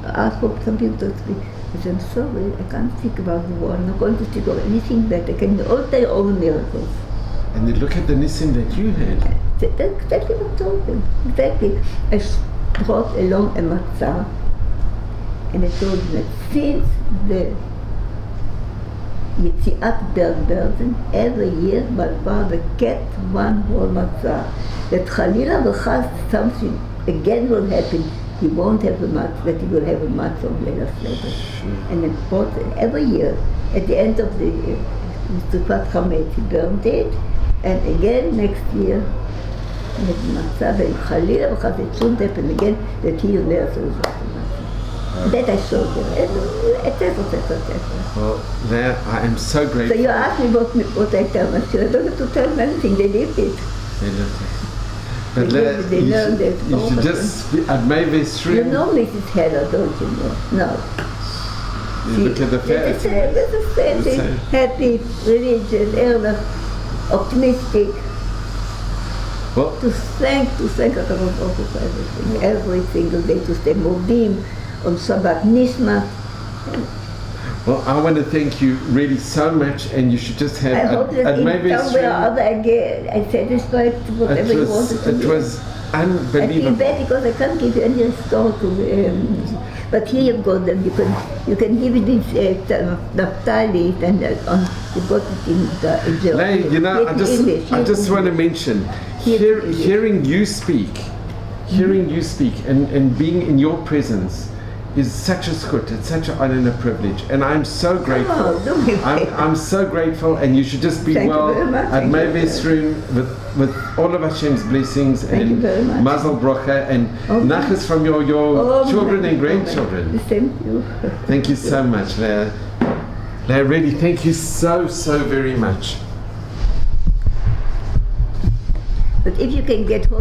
asked for some people to speak. I said, I'm sorry, I can't speak about the war. I'm not going to speak of anything better. I can all tell you all the miracles. And then look at the nissim that you had. That's exactly what I told them. Exactly. I brought along a matzah. And I told them that since the you see, at Bergen Belsen, every year my father kept one whole matzah. That Chalila v'chas something again will happen. He won't have a matzah, that he will have a matzah of Lea Saller. And then bought every year, at the end of the year, Mr. Chametz, he burned it, and again next year, he had matzah, and Chalila v'chas it shouldn't happen again, that he will Lea Saller have a matzah. That I showed him, etc. Well, Lea, I am so grateful. So you asked me what I tell my children. I don't have to tell them anything, they lived it. But They learned it. you should just be at Mavis You room. know Mrs. Heller, don't you know? No. You look at the fair. It's the same thing. Happy, religious, ehrlich, optimistic. Well, To thank HaKadosh Baruch Hu for everything. Every single day to stay Modim, on Shabbat Nishma. well, I want to thank you really so much, and you should just have I hope that at in Mavis somewhere or room. other I satisfied whatever you wanted to It do. was I feel unbelievable. bad because I can't give you any historical, but here you've got them. You can give it this Naphtali, and you got it in German. Lea, you know, I just want to mention, hearing you speak, and being in your presence is such a zchut, it's such an honor and a privilege, and I'm so grateful. Oh, don't be afraid. I'm so grateful, and you should just be Thank you well very much. at Thank you Mavis room with all of Hashem's blessings Thank you and very much. Mazel Brocha and Oh, nachas from your children and grandchildren. The same to you. Thank you so much, Lea. Lea, really, thank you so very much. But if you can get hold